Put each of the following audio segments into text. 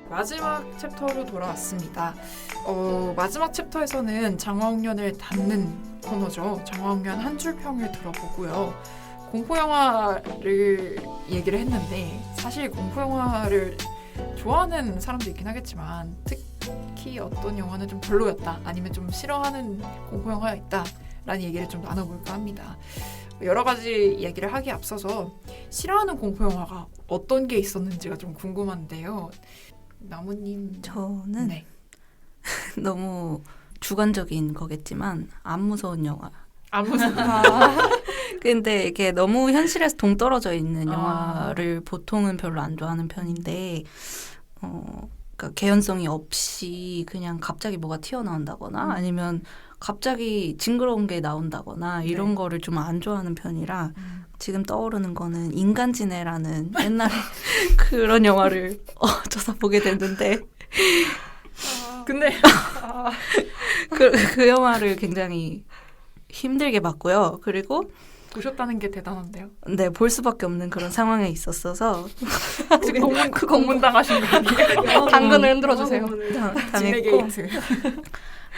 마지막 챕터로 돌아왔습니다. 마지막 챕터에서는 장화홍련을 닫는 코너죠. 장화홍련 한 줄 평을 들어보고요. 공포영화를 얘기를 했는데 사실 공포영화를 좋아하는 사람도 있긴 하겠지만 특히 어떤 영화는 좀 별로였다 아니면 좀 싫어하는 공포영화가 있다 라는 얘기를 좀 나눠볼까 합니다. 여러 가지 얘기를 하기에 앞서서 싫어하는 공포영화가 어떤 게 있었는지가 좀 궁금한데요. 나무님. 저는 네. 너무 주관적인 거겠지만 안 무서운 영화. 안 무서워. 근데 이게 너무 현실에서 동떨어져 있는 영화를 보통은 별로 안 좋아하는 편인데 그러니까 개연성이 없이 그냥 갑자기 뭐가 튀어나온다거나 아니면 갑자기 징그러운 게 나온다거나 이런 거를 좀 안 좋아하는 편이라 지금 떠오르는 거는 인간지네라는 옛날에 그런 영화를 어쩌다 보게 됐는데 근데 그 영화를 굉장히 힘들게 봤고요. 그리고 보셨다는 게 대단한데요. 네, 볼 수밖에 없는 그런 상황에 있었어서 지금 공문 당하신 거 아니에요? 당근을 흔들어 주세요. 당했고 지네게이트.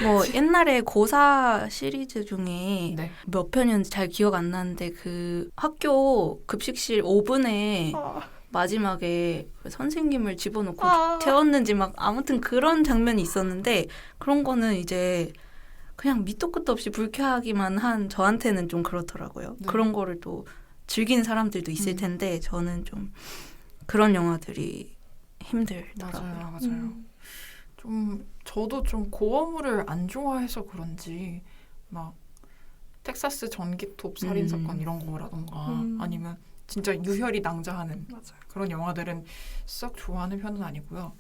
뭐 옛날에 고사 시리즈 중에 네. 몇 편이었는지 잘 기억 안 나는데 그 학교 급식실 오븐에 마지막에 선생님을 집어넣고 태웠는지 막 아무튼 그런 장면이 있었는데 그런 거는 이제 그냥 밑도 끝도 없이 불쾌하기만 한 저한테는 좀 그렇더라고요. 네. 그런 거를 또 즐기는 사람들도 있을 텐데 저는 좀 그런 영화들이 힘들더라고요. 맞아요. 좀 저도 좀 고어물을 안 좋아해서 그런지 막 텍사스 전기톱 살인 사건 이런 거라던가 아니면 진짜 유혈이 낭자하는 그런 영화들은 썩 좋아하는 편은 아니고요.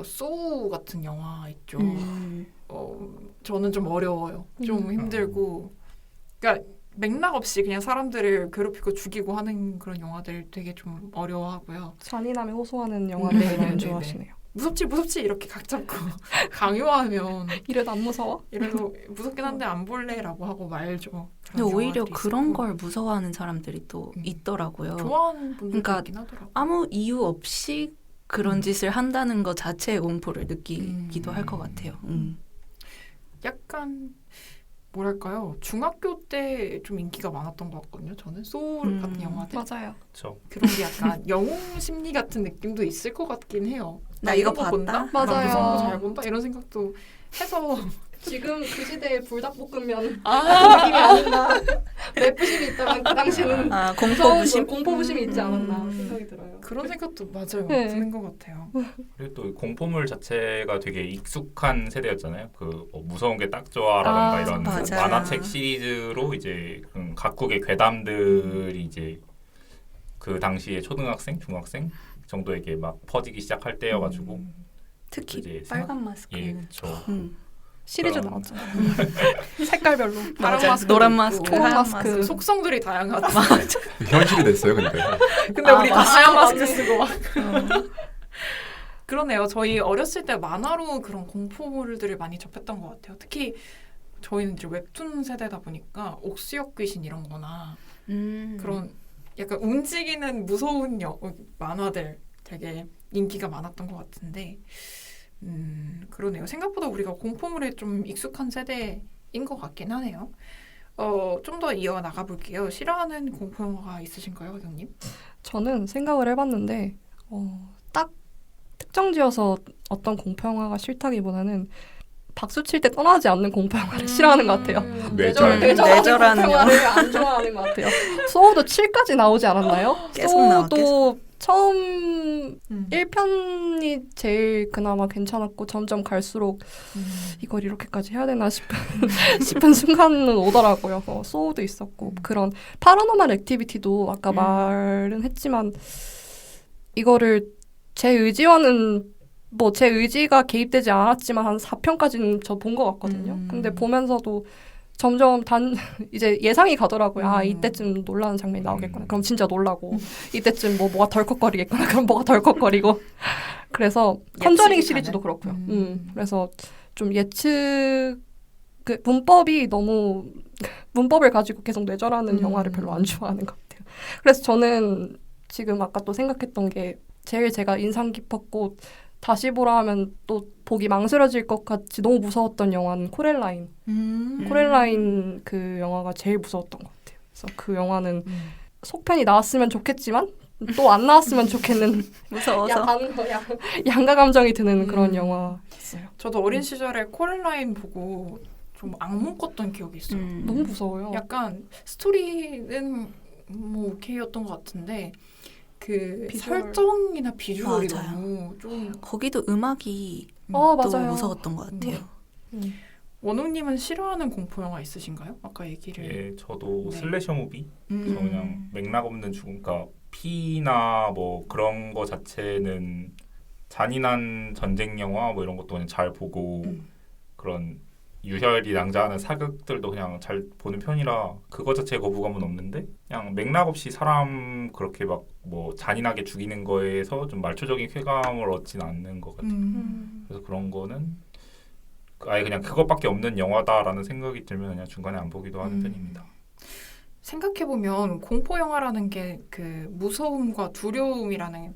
소우 같은 영화 있죠. 저는 좀 어려워요. 좀 힘들고 그러니까 맥락 없이 그냥 사람들을 괴롭히고 죽이고 하는 그런 영화들 되게 좀 어려워하고요. 잔인함에 호소하는 영화를 안 좋아하시네요. 무섭지 이렇게 각 잡고 강요하면 이래도 안 무서워? 이래도 무섭긴 한데 안 볼래라고 하고 말죠. 근데 오히려 그런 있었고. 걸 무서워하는 사람들이 또 있더라고요. 좋아하는 분들도 그러니까 있긴 하더라고요. 아무 이유 없이 그런 짓을 한다는 것 자체의 공포를 느끼기도 할 것 같아요. 약간 뭐랄까요? 중학교 때 좀 인기가 많았던 것 같거든요. 저는 소울 같은 영화들 맞아요. 그렇죠. 그런 게 약간 영웅 심리 같은 느낌도 있을 것 같긴 해요. 나 이거 이런 거 봤다? 본다? 맞아요. 나 무서운 거 잘 본다? 이런 생각도 해서 지금 그 시대의 불닭볶음면 느낌이 아 안 나. 맵부심이 있다면 그 당시는 공포부심? 공포부심이 있지 않았나 생각이 들어요. 그런 생각도 맞아요. 네. 드는 것 같아요. 그리고 또 공포물 자체가 되게 익숙한 세대였잖아요. 무서운 게 딱 좋아라던가 이런 맞아요. 만화책 시리즈로 이제 각국의 괴담들이 이제 그 당시에 초등학생, 중학생 정도에게 막 퍼지기 시작할 때여가지고 특히 이제 빨간 마스크. 예, 그렇죠. 시리즈 그럼. 나왔잖아요. 색깔별로. 파란 맞아. 마스크도 노란 있고, 마스크, 하얀 하얀 마스크. 마스크. 속성들이 다양하다. 현실이 됐어요, 근데. 근데 우리 다 맞아. 하얀 마스크 쓰고 막. 그러네요. 저희 어렸을 때 만화로 그런 공포물들을 많이 접했던 것 같아요. 특히 저희는 이제 웹툰 세대다 보니까 옥수역 귀신 이런 거나 그런 약간 움직이는 무서운 만화들 되게 인기가 많았던 것 같은데 그러네요. 생각보다 우리가 공포물에 좀 익숙한 세대인 것 같긴 하네요. 좀 더 이어나가 볼게요. 싫어하는 공포영화가 있으신가요, 형님? 저는 생각을 해봤는데 딱 특정지어서 어떤 공포영화가 싫다기보다는 박수 칠 때 떠나지 않는 공포영화를 싫어하는 것 같아요. 뇌절. 뇌절하는 공포영화를 안 좋아하는 것 같아요. 소우도 7까지 나오지 않았나요? 계속 나와, 소우도 처음 1편이 제일 그나마 괜찮았고 점점 갈수록 이걸 이렇게까지 해야 되나 싶은 순간은 오더라고요. 소우도 있었고 그런 파라노멀 액티비티도 아까 말은 했지만 이거를 제 의지와는 뭐 제 의지가 개입되지 않았지만 한 4편까지는 저 본 것 같거든요. 근데 보면서도 점점 이제 예상이 가더라고요. 아, 이때쯤 놀라는 장면이 나오겠구나. 그럼 진짜 놀라고. 이때쯤 뭐가 덜컥거리겠구나. 그럼 뭐가 덜컥거리고. 그래서 컨저링 시리즈도 그렇고요. 그래서 좀 그 문법이 너무 문법을 가지고 계속 뇌절하는 영화를 별로 안 좋아하는 것 같아요. 그래서 저는 지금 아까 또 생각했던 게 제일 제가 인상 깊었고 다시 보라 하면 또 보기 망설여질 것 같이 너무 무서웠던 영화는 코렐라인. 코렐라인 그 영화가 제일 무서웠던 것 같아요. 그래서 그 영화는 속편이 나왔으면 좋겠지만 또 안 나왔으면 좋겠는 무서워서. 양가 감정이 드는 그런 영화였어요. 저도 어린 시절에 코렐라인 보고 좀 악몽 꿨던 기억이 있어요. 너무 무서워요. 약간 스토리는 뭐 오케이였던 것 같은데 그 비주얼. 설정이나 비주얼이 맞아요. 너무 좀 거기도 음악이 어, 또 맞아요. 무서웠던 것 같아요. 원우님은 싫어하는 공포 영화 있으신가요? 아까 얘기를. 예, 저도 네. 슬래셔 무비. 저 음. 그냥 맥락 없는 죽음, 그러니까 피나 뭐 그런 거 자체는 잔인한 전쟁 영화 뭐 이런 것도 그냥 잘 보고 그런 유혈이 낭자하는 사극들도 그냥 잘 보는 편이라 그거 자체에 거부감은 없는데 그냥 맥락 없이 사람 그렇게 막 뭐 잔인하게 죽이는 거에서 좀 말초적인 쾌감을 얻진 않는 것 같아요. 그래서 그런 거는 아예 그냥 그것밖에 없는 영화다라는 생각이 들면 그냥 중간에 안 보기도 하는 편입니다. 생각해보면 공포 영화라는 게 그 무서움과 두려움이라는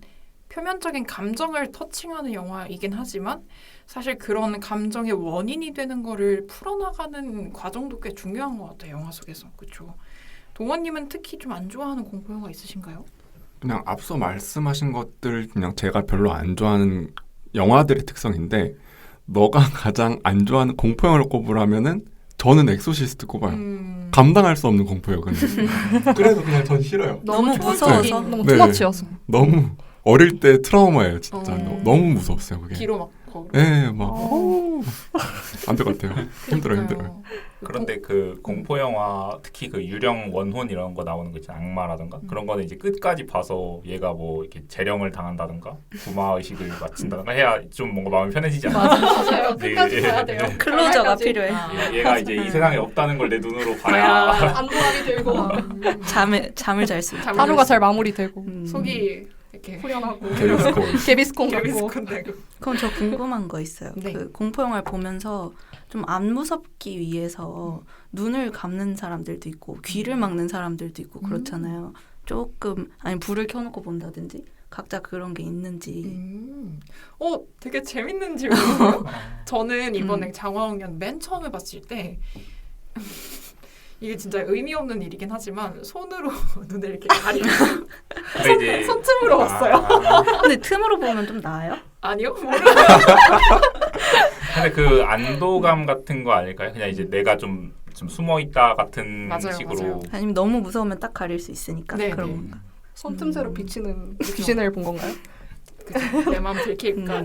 표면적인 감정을 터칭하는 영화이긴 하지만 사실 그런 감정의 원인이 되는 거를 풀어나가는 과정도 꽤 중요한 것 같아요. 영화 속에서. 그렇죠. 동원님은 특히 좀 안 좋아하는 공포 영화 있으신가요? 그냥 앞서 말씀하신 것들 그냥 제가 별로 안 좋아하는 영화들의 특성인데 너가 가장 안 좋아하는 공포 영화를 꼽으라면은 저는 엑소시스트 꼽아요. 감당할 수 없는 공포요. 그래서 그냥 전 싫어요. 너무 초월적인 무서워서. 너무 네. 투머치여서. 너무 어릴 때 트라우마예요. 진짜 어. 너무 무서웠어요. 그게. 뒤로 막 걸어. 네, 막 안 될 것 같아요. 힘들어요. 그런데 그 공포 영화 특히 그 유령 원혼 이런 거 나오는 거 있잖아요. 악마라든가 그런 거는 이제 끝까지 봐서 얘가 뭐 이렇게 재령을 당한다든가 구마 의식을 마친다든가 해야 좀 뭔가 마음이 편해지지 않아요. 맞아요. 네, 끝까지 예, 봐야 돼요. 예. 클로저가 결말까지. 필요해. 얘가 이제 이 세상에 없다는 걸 내 눈으로 봐야 안도감이 들고 잠을 잘 수 있고. 하루가 잘 마무리되고 속이 이렇게 후련하고 개비스콘. 개비스콘 같고. 개비스콘 되고. 그럼 저 궁금한 거 있어요. 네. 그 공포 영화를 보면서 좀 안 무섭기 위해서 눈을 감는 사람들도 있고 귀를 막는 사람들도 있고 그렇잖아요. 조금 아니 불을 켜놓고 본다든지 각자 그런 게 있는지. 되게 재밌는 질문이에요. 저는 이번에 음. 장화홍련 맨 처음에 봤을 때 이게 진짜 의미 없는 일이긴 하지만 손으로 눈을 이렇게 가리고 근데 이제 손틈으로 봤어요. 근데 틈으로 보면 좀 나아요? 아니요? 근데 그 안도감 같은 거 아닐까요? 그냥 이제 내가 좀 숨어 있다 같은 맞아요, 식으로. 맞아요. 아니면 너무 무서우면 딱 가릴 수 있으니까 네, 그런 네. 건가? 손틈새로 비치는 귀신을 본 건가요? 그죠? 내 마음 들킬까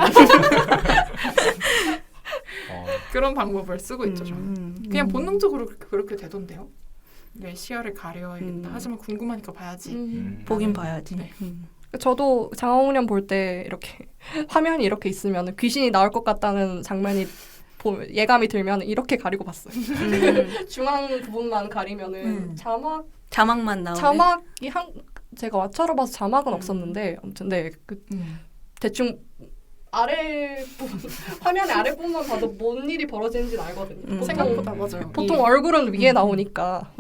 그런 방법을 쓰고 있죠. 저는. 그냥 본능적으로 그렇게 되던데요. 내 시야를 가려야겠다. 하지만 궁금하니까 봐야지. 보긴 봐야지. 네. 저도 장화홍련 볼 때 이렇게 화면이 이렇게 있으면 귀신이 나올 것 같다는 장면이 예감이 들면 이렇게 가리고 봤어요. 중앙 부분만 가리면은 자막만 나오네. 자막이 제가 왓챠로 봐서 자막은 없었는데 아무튼 네, 그 대충 아래 부분 화면의 아래 부분만 봐도 뭔 일이 벌어지는지는 알거든요. 생각보다 맞아요. 보통 얼굴은 위에 나오니까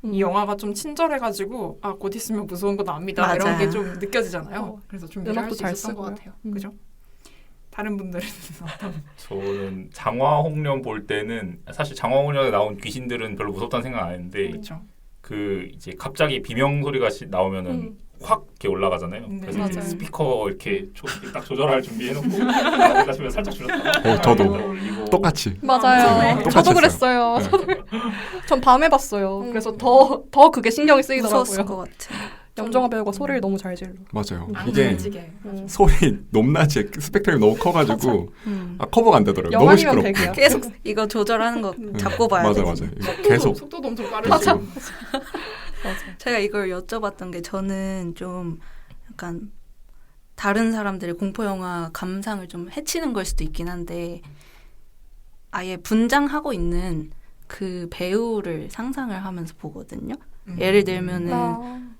이 영화가 좀 친절해가지고 곧 있으면 무서운 거 나옵니다. 맞아요. 이런 게 좀 느껴지잖아요. 그래서 좀 이해할 음악도 수 잘 있었던 것 쓰고요. 같아요. 그죠? 다른 분들은 어떤? 저는 장화홍련 볼 때는 사실 장화홍련에 나온 귀신들은 별로 무섭다는 생각 안 했는데 그렇죠. 그 이제 갑자기 비명 소리가 나오면은 확 이렇게 올라가잖아요. 네, 그래서 이제 맞아요. 스피커 이렇게 딱 조절할 준비해놓고 나오다 싶으면 살짝 줄였다가 저도. 올리고. 똑같이. 맞아요. 똑같이 저도 했어요. 그랬어요. 전 밤에 봤어요. 그래서 더 그게 신경이 무서웠을 쓰이더라고요. 것 같아. 염정아 배우가 소리를 너무 잘 질러. 맞아요. 안 이게 움직이게. 소리 높낮이 스펙트럼이 너무 커가지고 커버가 안 되더라고요. 너무 영화니면 시끄럽고. 100이야. 계속 이거 조절하는 거 잡고 봐야 맞아 돼. 맞아. 이거 계속 속도도 엄청 빠르죠. 제가 이걸 여쭤봤던 게 저는 좀 약간 다른 사람들의 공포 영화 감상을 좀 해치는 걸 수도 있긴 한데 아예 분장하고 있는 그 배우를 상상을 하면서 보거든요. 예를 들면은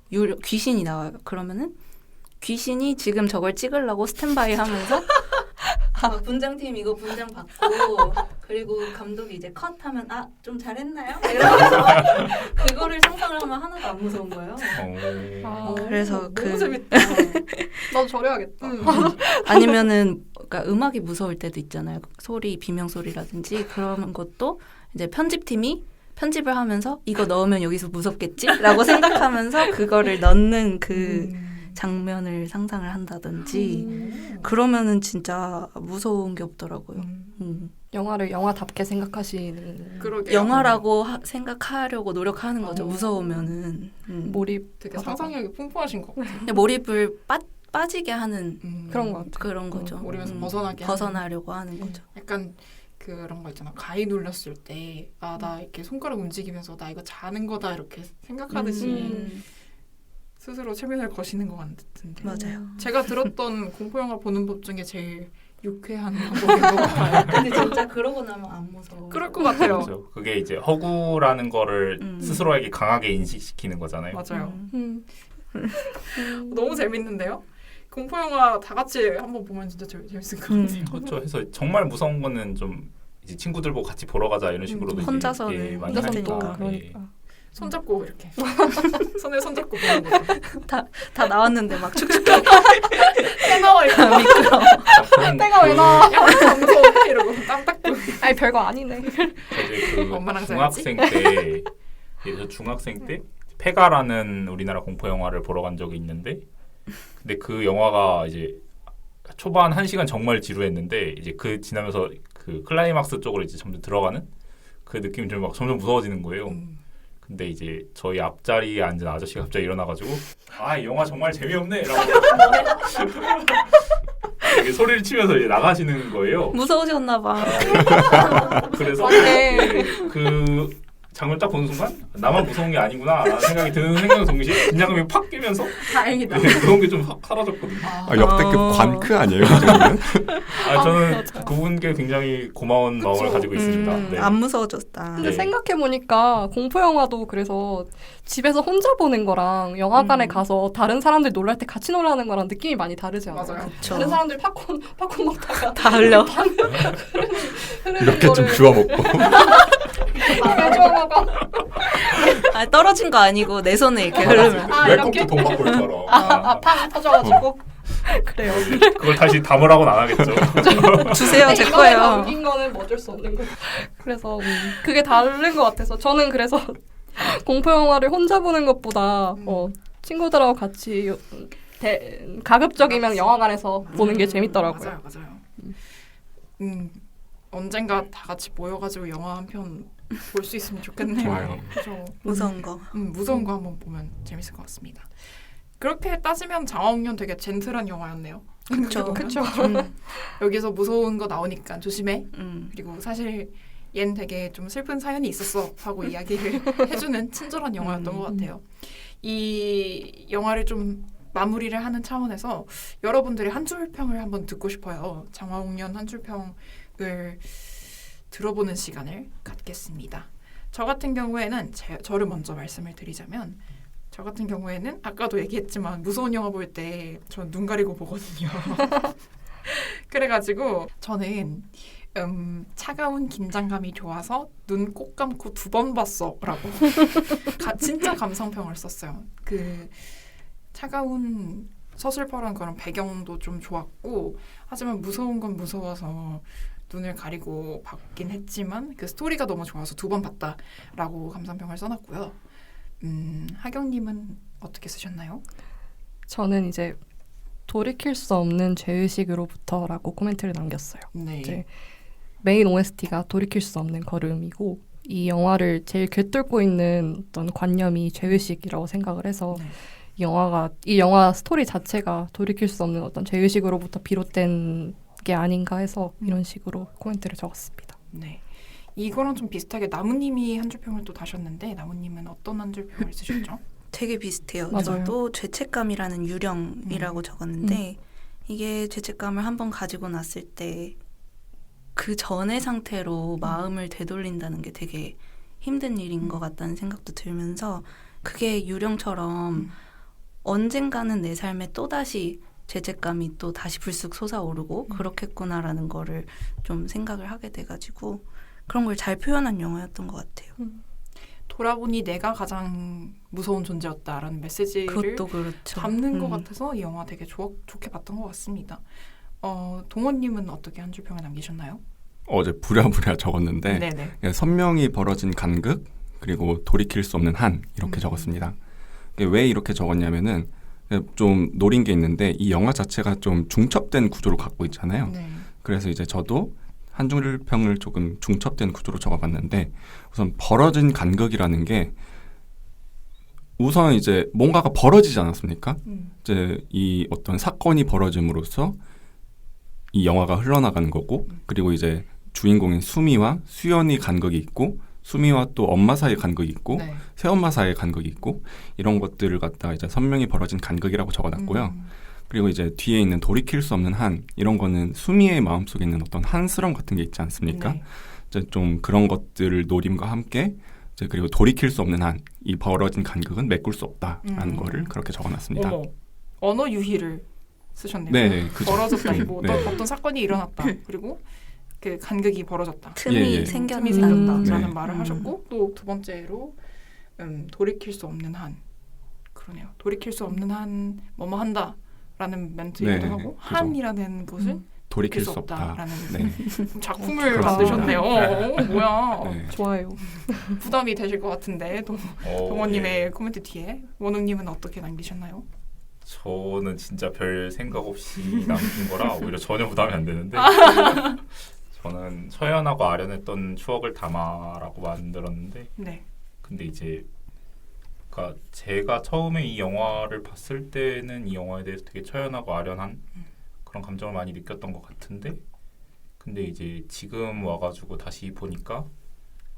귀신이 나와요. 그러면은 귀신이 지금 저걸 찍으려고 스탠바이 하면서 분장팀 이거 분장 받고 그리고 감독이 이제 컷하면 아 좀 잘했나요? 이러면서 그거를 상상을 하면 하나도 안 무서운 거예요. 그래서 너무 그- 재밌다. 나도 저래야겠다. 아니면은 그러니까 음악이 무서울 때도 있잖아요. 소리 비명 소리라든지 그런 것도 이제 편집팀이 편집을 하면서 이거 넣으면 여기서 무섭겠지라고 생각하면서 그거를 넣는 그 장면을 상상을 한다든지 그러면은 진짜 무서운 게 없더라고요. 영화를 영화답게 생각하시는 그러게요. 영화라고 생각하려고 노력하는 거죠. 어. 무서우면은 몰입 되게 상상력이 풍부하신 것 같아요. 근데 몰입을 빠지게 하는 그런 것 같아요. 그런 거죠. 몰입에서 벗어나게 벗어나려고 하는 거죠. 약간 그런 거 있잖아. 가위 눌렀을 때 나 이렇게 손가락 움직이면서 나 이거 자는 거다 이렇게 생각하듯이 스스로 최면을 거시는 것 같은데. 맞아요. 제가 들었던 공포 영화 보는 법 중에 제일 유쾌한 방법인 것 같아요. 근데 진짜 그러고 나면 안 무서워. 그럴 것 같아요. 그렇죠. 그게 이제 허구라는 거를 스스로에게 강하게 인식시키는 거잖아요. 맞아요. 음. 너무 재밌는데요? 공포 영화 다 같이 한번 보면 진짜 재밌을 것 같아요. 그렇죠. 해서 정말 무서운 거는 좀 이제 친구들 보고 같이 보러 가자 이런 식으로도 이제 혼자서는 예, 많이 혼자서 하니까. 또 하니까. 그러니까. 손잡고 이렇게 손에 손잡고 보는 거죠. 다 나왔는데 막 축축 해나와 이거 때가 왜 나와? 안 무서운데 이러고 땀 닦고. 아니 별거 아니네. 이제 그 엄마랑 중학생 때, 저 중학생 때 페가라는 우리나라 공포 영화를 보러 간 적이 있는데, 근데 그 영화가 이제 초반 1시간 정말 지루했는데 이제 그 지나면서 그 클라이막스 쪽으로 이제 점점 들어가는 그 느낌이 좀 막 점점 무서워지는 거예요. 근데 이제 저희 앞자리에 앉은 아저씨가 갑자기 일어나가지고 이 영화 정말 재미없네 라고 되게 소리를 치면서 이제 나가시는 거예요. 무서우셨나 봐. 그래서 맞네. 예, 그 장면 딱 보는 순간 나만 무서운 게 아니구나 라는 생각이 드는 생각 동시에 긴장감이 팍 깨면서 다행이다. 그런 게 좀 확 사라졌거든요. 역대급 관크 아니에요? 이 정도면? 저는 맞아. 그분께 굉장히 고마운 마음을 가지고 있습니다. 네. 안 무서워졌다. 근데 네. 생각해보니까 공포 영화도 그래서 집에서 혼자 보는 거랑 영화관에 가서 다른 사람들 놀랄 때 같이 놀라는 거랑 느낌이 많이 다르지 않아요? 맞아요. 그쵸. 다른 사람들 팝콘 먹다가 다 흘려. 흐르는 이렇게 좀 거를 주워 먹고. 주워 먹어. 아, 떨어진 거 아니고 내 손에 이렇게 흐르면. 왜 이렇게? 꼭돈 받고 있더라. 팡 터져가지고 그래요. 그걸 다시 담으라고는 안 하겠죠. 주세요, 제 이번에 거예요. 남긴 거는 뭐 어쩔 수 없는 거. 그래서 그게 다른 것 같아서 저는 그래서 공포 영화를 혼자 보는 것보다 친구들하고 같이 가급적이면 영화관에서 보는 게 재밌더라고요. 맞아요. 언젠가 다 같이 모여가지고 영화 한 편 볼 수 있으면 좋겠네요. 좋아요. 그죠. 무서운 거. 무서운 거 한번 보면 재밌을 것 같습니다. 그렇게 따지면 장화홍련 되게 젠틀한 영화였네요. 그쵸. 그쵸. 여기서 무서운 거 나오니까 조심해. 음. 그리고 사실 얜 되게 좀 슬픈 사연이 있었어 하고 이야기를 해주는 친절한 영화였던 것 같아요. 이 영화를 좀 마무리를 하는 차원에서 여러분들의 한 줄평을 한번 듣고 싶어요. 장화홍련 한 줄평을 들어보는 시간을 갖겠습니다. 저 같은 경우에는 저를 먼저 말씀을 드리자면 저 같은 경우에는 아까도 얘기했지만 무서운 영화 볼 때 전 눈 가리고 보거든요. 그래가지고 저는 차가운 긴장감이 좋아서 눈 꼭 감고 2번 봤어 라고 진짜 감상평을 썼어요. 그 차가운 서슬퍼런 그런 배경도 좀 좋았고 하지만 무서운 건 무서워서 눈을 가리고 봤긴 했지만 그 스토리가 너무 좋아서 2번 봤다라고 감상평을 써놨고요. 하경님은 어떻게 쓰셨나요? 저는 이제 돌이킬 수 없는 죄의식으로부터라고 코멘트를 남겼어요. 네. 이제 메인 OST가 돌이킬 수 없는 걸음이고 이 영화를 제일 꿰뚫고 있는 어떤 관념이 죄의식이라고 생각을 해서 네. 이 영화 스토리 자체가 돌이킬 수 없는 어떤 죄의식으로부터 비롯된 게 아닌가 해서 이런 식으로 코멘트를 적었습니다. 네. 이거랑 좀 비슷하게 나무님이 한 줄평을 또 다셨는데 나무님은 어떤 한 줄평을 쓰셨죠? 되게 비슷해요. 맞아요. 저도 죄책감이라는 유령이라고 적었는데 이게 죄책감을 한번 가지고 났을 때 그 전의 상태로 마음을 되돌린다는 게 되게 힘든 일인 것 같다는 생각도 들면서 그게 유령처럼 언젠가는 내 삶에 또다시 죄책감이 또 다시 불쑥 솟아오르고 그렇겠구나라는 거를 좀 생각을 하게 돼가지고 그런 걸 잘 표현한 영화였던 것 같아요. 돌아보니 내가 가장 무서운 존재였다라는 메시지를 그것도 그렇죠. 담는 것 같아서 이 영화 되게 좋게 봤던 것 같습니다. 동원님은 어떻게 한 줄 평을 남기셨나요? 어제 부랴부랴 적었는데 네네. 선명히 벌어진 간극 그리고 돌이킬 수 없는 한 이렇게 적었습니다. 왜 이렇게 적었냐면은 좀 노린 게 있는데 이 영화 자체가 좀 중첩된 구조를 갖고 있잖아요. 네. 그래서 이제 저도 한 줄 평을 조금 중첩된 구조로 적어봤는데 우선 벌어진 간극이라는 게 우선 이제 뭔가가 벌어지지 않았습니까? 이제 이 어떤 사건이 벌어짐으로써 이 영화가 흘러나가는 거고 그리고 이제 주인공인 수미와 수연이 간극이 있고 수미와 또 엄마 사이의 간극이 있고 네. 새엄마 사이의 간극이 있고 이런 것들을 갖다가 이제 선명히 벌어진 간극이라고 적어놨고요. 그리고 이제 뒤에 있는 돌이킬 수 없는 한 이런 거는 수미의 마음속에 있는 어떤 한스러움 같은 게 있지 않습니까? 네. 이제 좀 그런 것들을 노림과 함께 이제 그리고 돌이킬 수 없는 한 이 벌어진 간극은 메꿀 수 없다라는 거를 그렇게 적어놨습니다. 어머, 언어 유희를 쓰셨네요. 네, 그죠. 벌어졌다고 네. 어떤 사건이 일어났다. 그리고 그 간극이 벌어졌다. 틈이 예, 예. 생겼다. 틈이 생겼다라는 네. 말을 하셨고 또 두 번째로 돌이킬 수 없는 한 그러네요. 돌이킬 수 없는 한 뭐뭐 한다라는 멘트이기도 네, 하고 그죠. 한이라는 것은 돌이킬 수 없다라는 없다라는 네. 작품을 그렇습니다. 만드셨네요. 뭐야? 네. 좋아요. 부담이 되실 것 같은데 예. 동원님의 코멘트 뒤에 원웅님은 어떻게 남기셨나요? 저는 진짜 별 생각 없이 남긴 거라 오히려 전혀 부담이 안 되는데 저는 서연하고 아련했던 추억을 담아라고 만들었는데 네. 근데 이제 그러니까 제가 처음에 이 영화를 봤을 때는 이 영화에 대해서 되게 처연하고 아련한 그런 감정을 많이 느꼈던 것 같은데 근데 이제 지금 와가지고 다시 보니까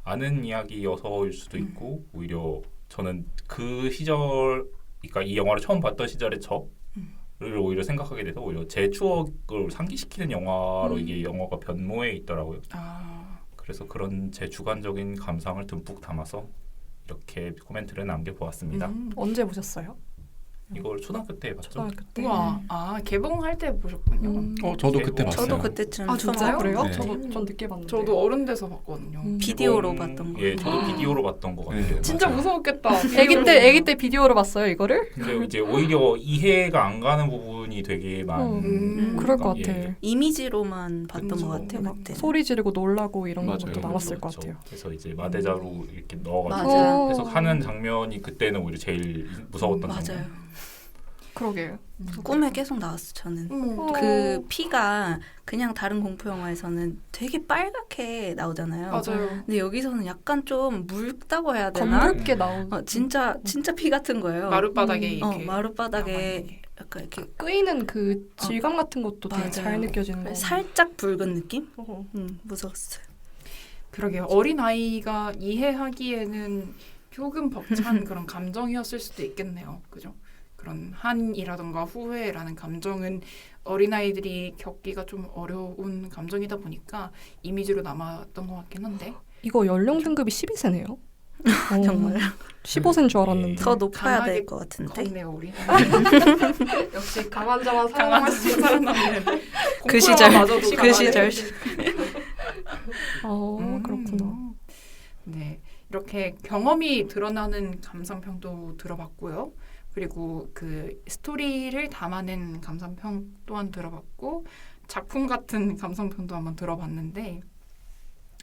아는 이야기여서일 수도 있고 오히려 저는 그 시절 그러니까 이 영화를 처음 봤던 시절의 저를 오히려 생각하게 돼서 오히려 제 추억을 상기시키는 영화로 이게 영화가 변모해 있더라고요. 그래서 그런 제 주관적인 감상을 듬뿍 담아서 이렇게 코멘트를 남겨보았습니다. 언제 보셨어요? 이걸 초등학교 때 봤죠. 초등학교 때. 우와, 개봉할 때 보셨군요. 저도 그때 저도 봤어요. 저도 그때쯤 아, 처음 진짜요? 그래요? 네. 전 늦게 봤는데. 저도 어른 돼서 봤거든요. 비디오로 개봉- 봤던 거. 예, 저도 비디오로 봤던 것 같아요. 진짜 맞아요. 무서웠겠다. 아기 때 비디오로 봤어요 이거를? 근데 이제 오히려 이해가 안 가는 부분이 되게 많은. 그럴 것 예. 같아. 이미지로만 봤던 그쵸. 것 같아요. 막 그때. 소리 지르고 놀라고 이런 맞아요. 것도 남았을 것 그렇죠. 같아요. 그래서 이제 마대자루 이렇게 넣어가지고 맞아요. 계속 하는 장면이 그때는 오히려 제일 무서웠던 맞아요. 장면. 그러게요. 꿈에 계속 나왔어 저는. 어머, 그 피가 그냥 다른 공포 영화에서는 되게 빨갛게 나오잖아요. 맞아요. 근데 여기서는 약간 좀 묽다고 해야 되나? 검붉게 나온 진짜 피 같은 거예요. 마룻바닥에 이렇게 마룻바닥에 약간 이렇게 끄이는 그 질감 같은 것도 되게 맞아요. 잘 느껴지는 거. 살짝 붉은 느낌? 어. 무서웠어요. 그러게요. 어린 아이가 이해하기에는 조금 벅찬 그런 감정이었을 수도 있겠네요. 그죠? 그런 한이라던가 후회라는 감정은 어린아이들이 겪기가 좀 어려운 감정이다 보니까 이미지로 남았던 것 같긴 한데 이거 연령 등급이 12세네요. 정말 15세인 줄 알았는데. 더 높아야 강하게 될 것 같은데. 컸네요 우리. 역시 강한 자만 강한 살아남는 그 시절, 공포영화마저도 그 강하네. 시절. 그렇구나. 네, 이렇게 경험이 드러나는 감상평도 들어봤고요. 그리고 그 스토리를 담아낸 감상평 또한 들어봤고 작품 같은 감상평도 한번 들어봤는데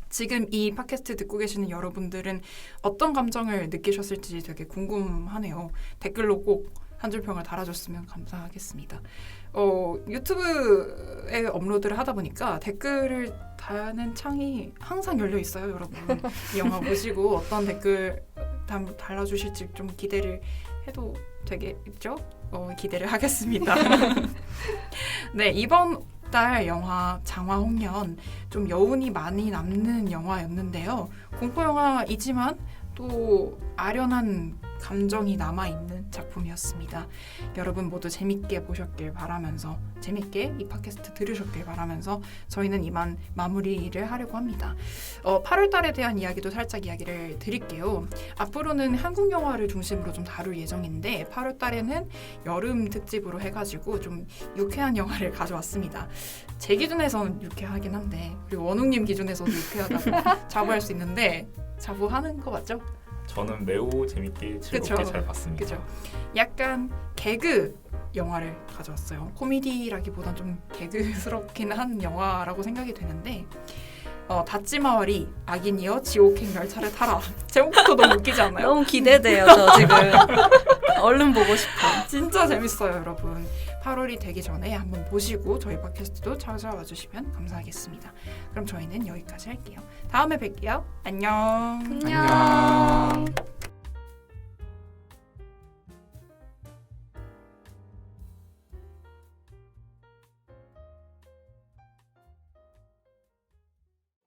지금 이 팟캐스트 듣고 계시는 여러분들은 어떤 감정을 느끼셨을지 되게 궁금하네요. 댓글로 꼭 한 줄 평을 달아줬으면 감사하겠습니다. 유튜브에 업로드를 하다 보니까 댓글을 다는 창이 항상 열려 있어요, 여러분. 이 영화 보시고 어떤 댓글 달아주실지 좀 기대를 해도 되겠죠? 기대를 하겠습니다. 네, 이번 달 영화 장화홍련 좀 여운이 많이 남는 영화였는데요. 공포 영화이지만 또 아련한 감정이 남아있는 작품이었습니다. 여러분 모두 재밌게 보셨길 바라면서 재밌게 이 팟캐스트 들으셨길 바라면서 저희는 이만 마무리를 하려고 합니다. 8월 달에 대한 이야기도 살짝 이야기를 드릴게요. 앞으로는 한국 영화를 중심으로 좀 다룰 예정인데 8월 달에는 여름 특집으로 해가지고 좀 유쾌한 영화를 가져왔습니다. 제 기준에서는 유쾌하긴 한데 그리고 원웅님 기준에서도 유쾌하다고 자부할 수 있는데 자부하는 거 맞죠? 저는 매우 재밌게 즐겁게 그쵸. 잘 봤습니다. 그죠? 약간 개그 영화를 가져왔어요. 코미디라기보단 좀 개그스럽긴 한 영화라고 생각이 되는데 다찌마와리 악인이여 지옥행 열차를 타라. 제목부터 너무 웃기지 않나요? 너무 기대돼요, 저 지금. 얼른 보고 싶어. 진짜 재밌어요, 여러분. 8월이 되기 전에 한번 보시고 저희 팟캐스트도 찾아와 주시면 감사하겠습니다. 그럼 저희는 여기까지 할게요. 다음에 뵐게요. 안녕. 안녕.